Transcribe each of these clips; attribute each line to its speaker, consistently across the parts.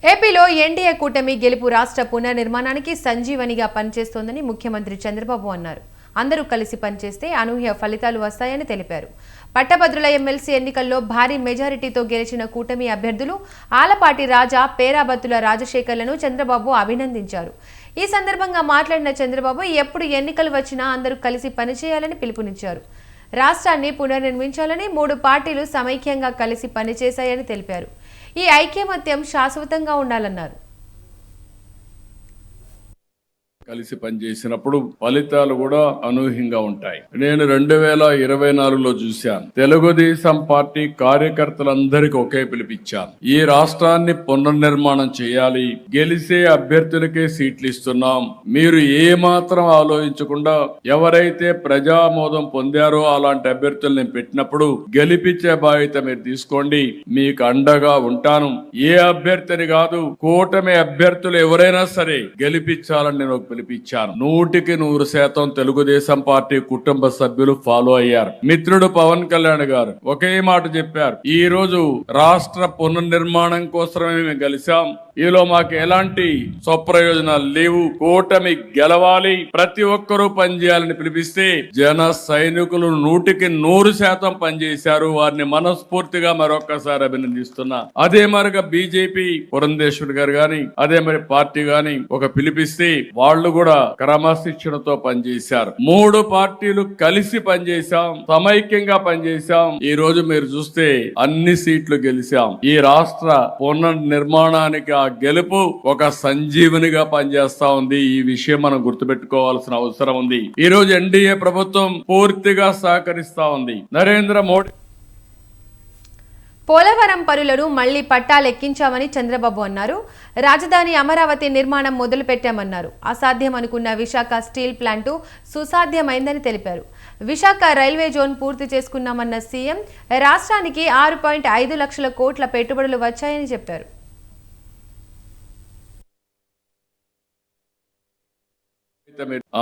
Speaker 1: ఏపీలో ఎన్డీఏ కూటమి గెలుపు రాష్ట్ర పునర్నిర్మాణానికి సంజీవనిగా పనిచేస్తోందని ముఖ్యమంత్రి చంద్రబాబు అన్నారు. అందరూ కలిసి పనిచేస్తే అనూహ్య ఫలితాలు వస్తాయని తెలిపారు. పట్టభద్రుల ఎమ్మెల్సీ ఎన్నికల్లో భారీ మెజారిటీతో గెలిచిన కూటమి అభ్యర్థులు ఆలపాటి రాజా, పేరాబత్తుల రాజశేఖర్లను చంద్రబాబు అభినందించారు. ఈ సందర్భంగా మాట్లాడిన చంద్రబాబు ఎప్పుడు ఎన్నికలు వచ్చినా అందరూ కలిసి పనిచేయాలని పిలుపునిచ్చారు. రాష్ట్రాన్ని పునర్నిర్మించాలని 3 పార్టీలు సమైక్యంగా కలిసి పనిచేశాయని తెలిపారు. ఈ ఐక్యమత్యం శాశ్వతంగా ఉండాలన్నారు.
Speaker 2: కలిసి పనిచేసినప్పుడు ఫలితాలు కూడా అనూహ్యంగా ఉంటాయి. నేను 2024లో చూశాను. తెలుగుదేశం పార్టీ కార్యకర్తలందరికీ ఒకే పిలిపించాను. ఈ రాష్ట్రాన్ని పునర్నిర్మాణం చేయాలి, గెలిచే అభ్యర్థులకే సీట్లు ఇస్తున్నాం, మీరు ఏ మాత్రం ఆలోచించకుండా ఎవరైతే ప్రజామోదం పొందారో అలాంటి అభ్యర్థులు నేను పెట్టినప్పుడు గెలిపించే బాధ్యత మీరు తీసుకోండి, మీకు అండగా ఉంటాను. ఏ అభ్యర్థిని కాదు, కూటమి అభ్యర్థులు ఎవరైనా సరే గెలిపించాలని నేను పిలిపించాను. 100% తెలుగుదేశం పార్టీ కుటుంబ సభ్యులు ఫాలో అయ్యారు. మిత్రుడు పవన్ కళ్యాణ్ గారు ఒకే మాట చెప్పారు, ఈ రోజు రాష్ట్ర పునర్నిర్మాణం కోసమే మేము కలిసాం, ఈలో మాకు ఎలాంటి స్వప్రయోజనాలు లేవు, కూటమి గెలవాలి, ప్రతి ఒక్కరూ పనిచేయాలని పిలిపిస్తే జన సైనికులు 100% పనిచేశారు. వారిని మనస్ఫూర్తిగా మరొక్కసారి అభినందిస్తున్నా. అదే మరిగా బీజేపీ పురంధేశ్వరి గారు గాని, అదే మరి పార్టీ గాని ఒక పిలిపిస్తే వాళ్ళు కూడా క్రమశిక్షణతో పనిచేశారు. 3 పార్టీలు కలిసి పనిచేశాం, సమైక్యంగా పనిచేశాం. ఈ రోజు మీరు చూస్తే అన్ని సీట్లు గెలిచాం. ఈ రాష్ట్ర పునర్నిర్మాణానికి ఆ గెలుపు ఒక సంజీవనిగా పనిచేస్తా ఉంది. ఈ విషయం మనం గుర్తుపెట్టుకోవాల్సిన అవసరం ఉంది. ఈ రోజు ఎన్డీఏ ప్రభుత్వం పూర్తిగా సహకరిస్తా ఉంది. నరేంద్ర మోడీ
Speaker 1: పోలవరం పనులను మళ్లీ పట్టాలెక్కించామని చంద్రబాబు అన్నారు. రాజధాని అమరావతి నిర్మాణం మొదలుపెట్టామన్నారు. అసాధ్యం అనుకున్న విశాఖ స్టీల్ ప్లాంటు సుసాధ్యమైందని తెలిపారు. విశాఖ రైల్వే జోన్ పూర్తి చేసుకున్నామన్న సీఎం రాష్ట్రానికి 6.5 లక్షల కోట్ల పెట్టుబడులు వచ్చాయని చెప్పారు.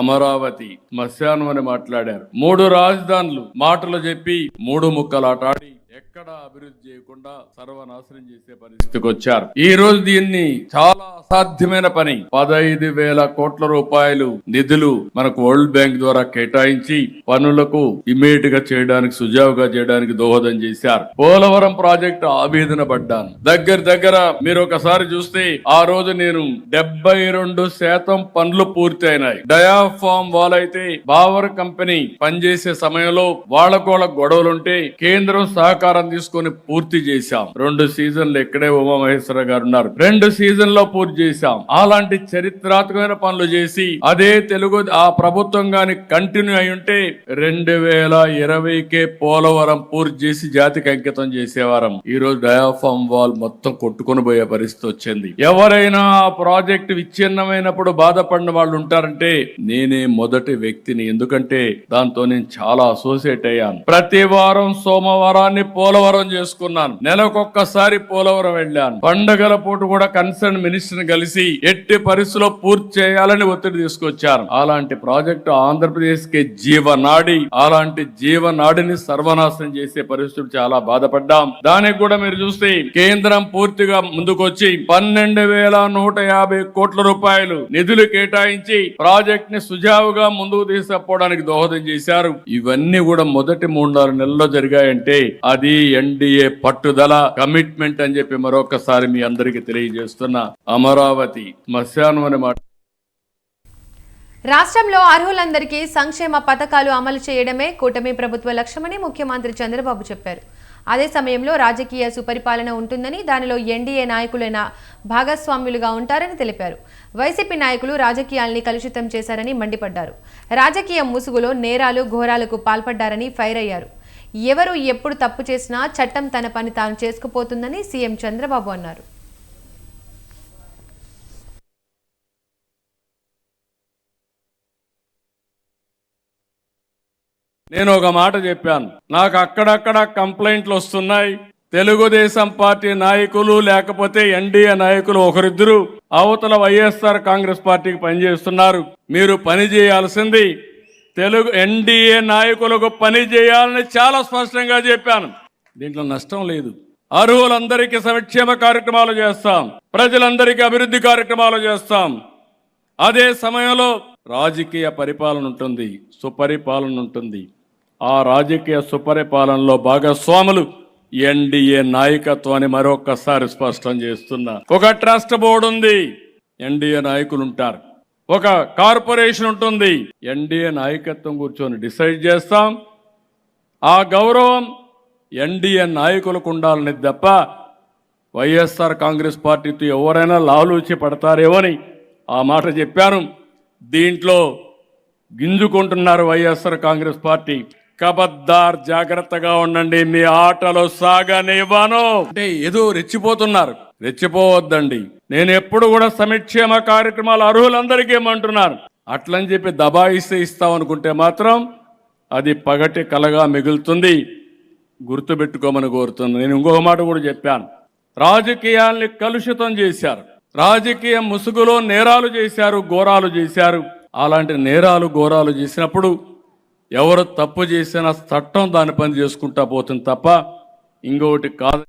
Speaker 2: అమరావతి శ్మశానం అని మాట్లాడారు. 3 రాజధానులు మాటలు చెప్పి 3 ముక్కలాట ఆడి ఎక్కడ అభివృద్ధి చేయకుండా సర్వనాశనం చేసే పరిస్థితికి వచ్చారు. ఈ రోజు దీన్ని చాలా అసాధ్యమైన పని 15,000 కోట్ల రూపాయలు నిధులు మనకు వరల్డ్ బ్యాంక్ ద్వారా కేటాయించి పనులకు ఇమీడియట్ గా చేయడానికి, సుజావుగా చేయడానికి దోహదం చేశారు. పోలవరం ప్రాజెక్టు ఆవేదన పడ్డాను. దగ్గర మీరు ఒకసారి చూస్తే ఆ రోజు నేను 72% పనులు పూర్తి అయినాయి. డయాఫామ్ వాల్ అయితే బావర్ కంపెనీ పనిచేసే సమయంలో వాళ్ళ గొడవలుంటే కేంద్రం సహకారం తీసుకొని పూర్తి చేశాం. 2 సీజన్లు ఇక్కడే ఉమామహేశ్వర గారు ఉన్నారు, 2 సీజన్లో పూర్తి చేశాం. అలాంటి చరిత్రాత్మకమైన పనులు చేసి అదే ఆ ప్రభుత్వం గాని కంటిన్యూ అయి ఉంటే 2020కే పోలవరం పూర్తి చేసి జాతికి అంకితం చేసేవారం. ఈ రోజు డయాఫామ్ వాల్ మొత్తం కొట్టుకొని పోయే పరిస్థితి వచ్చింది. ఎవరైనా ఆ ప్రాజెక్టు విచ్ఛిన్నమైనప్పుడు బాధపడిన వాళ్ళు ఉంటారంటే నేనే మొదటి వ్యక్తిని. ఎందుకంటే దాంతో నేను చాలా అసోసియేట్ అయ్యాను. ప్రతి వారం సోమవారాన్ని పోలవరం చేసుకున్నాను. నెలకొక్కసారి పోలవరం వెళ్ళాను. పండుగల పూట కూడా కన్సర్న్ మినిస్టర్ కలిసి ఎట్టి పరిస్థితిలో పూర్తి చేయాలని ఒత్తిడి తీసుకొచ్చారు. అలాంటి ప్రాజెక్టు ఆంధ్రప్రదేశ్ కి జీవనాడి. అలాంటి జీవనాడిని సర్వనాశనం చేసే పరిస్థితి చాలా బాధపడ్డాం. దానికి కూడా మీరు చూస్తే కేంద్రం పూర్తిగా ముందుకొచ్చి 12,150 కోట్ల రూపాయలు నిధులు కేటాయించి ప్రాజెక్ట్ ని సుజావుగా ముందుకు తీసుకుపోవడానికి దోహదం చేశారు. ఇవన్నీ కూడా మొదటి 3-4 నెలల్లో జరిగాయంటే అది ఎన్డీఏ పట్టుదల, కమిట్మెంట్ అని చెప్పి మరొకసారి మీ అందరికీ తెలియజేస్తున్నా. అమరావతి శ్మశానం అనే మాట.
Speaker 1: రాష్ట్రంలో అర్హులందరికీ సంక్షేమ పథకాలు అమలు చేయడమే కూటమి ప్రభుత్వ లక్ష్యమని ముఖ్యమంత్రి చంద్రబాబు చెప్పారు. అదే సమయంలో రాజకీయ సుపరిపాలన ఉంటుందని, దానిలో ఎన్డీఏ నాయకులైన భాగస్వాములుగా ఉంటారని తెలిపారు. వైసీపీ నాయకులు రాజకీయాల్ని కలుషితం చేశారని మండిపడ్డారు. రాజకీయ ముసుగులో నేరాలు, ఘోరాలకు పాల్పడ్డారని ఫైర్ అయ్యారు. ఎవరు ఎప్పుడు తప్పు చేసినా చట్టం తన పని తాను చేసుకుపోతుందని సీఎం చంద్రబాబు అన్నారు.
Speaker 2: నేను ఒక మాట చెప్పాను, నాకు అక్కడక్కడ కంప్లైంట్లు వస్తున్నాయి. తెలుగుదేశం పార్టీ నాయకులు లేకపోతే ఎన్డీఏ నాయకులు ఒకరిద్దరు అవతల వైఎస్ఆర్ కాంగ్రెస్ పార్టీకి పనిచేస్తున్నారు. మీరు పని చేయాల్సింది ఎన్డీఏ నాయకులకు పని చేయాలని చాలా స్పష్టంగా చెప్పాను. దీంట్లో నష్టం లేదు. అర్హులందరికీ సంక్షేమ కార్యక్రమాలు చేస్తాం, ప్రజలందరికీ అభివృద్ధి కార్యక్రమాలు చేస్తాం. అదే సమయంలో రాజకీయ పరిపాలన ఉంటుంది, సుపరిపాలన ఉంటుంది. ఆ రాజకీయ సుపరిపాలనలో భాగస్వాములు ఎన్డీఏ నాయకత్వాన్ని మరొకసారి స్పష్టం చేస్తున్నా. ఒక ట్రస్ట్ బోర్డు ఉంది, ఎన్డీఏ నాయకులు ఉంటారు. ఒక కార్పొరేషన్ ఉంటుంది, ఎన్డీఏ నాయకత్వం కూర్చొని డిసైడ్ చేస్తాం. ఆ గౌరవం ఎన్డీఏ నాయకులకు ఉండాలని తప్ప వైఎస్ఆర్ కాంగ్రెస్ పార్టీతో ఎవరైనా లాలూచి పడతారేమోని ఆ మాట చెప్పాను. దీంట్లో గింజుకుంటున్నారు వైఎస్ఆర్ కాంగ్రెస్ పార్టీ. కబద్దార్, జాగ్రత్తగా ఉండండి, మీ ఆటలు సాగనివ్వను. అంటే ఏదో రెచ్చిపోతున్నారు, రెచ్చిపోవద్దండి. నేను ఎప్పుడు కూడా సంక్షేమ కార్యక్రమాలు అర్హులందరికీ ఏమంటున్నాను. అట్లని చెప్పి దబాయిస్తే ఇస్తామనుకుంటే మాత్రం అది పగటి కలగా మిగులుతుంది. గుర్తుపెట్టుకోమని కోరుతున్నాను. నేను ఇంకొక మాట కూడా చెప్పాను. రాజకీయాల్ని కలుషితం చేశారు, రాజకీయ ముసుగులో నేరాలు చేశారు, ఘోరాలు చేశారు. అలాంటి నేరాలు ఘోరాలు చేసినప్పుడు ఎవరు తప్పు చేసినా చట్టం దాని పని చేసుకుంటా పోతుంది తప్ప ఇంకొకటి కాదు.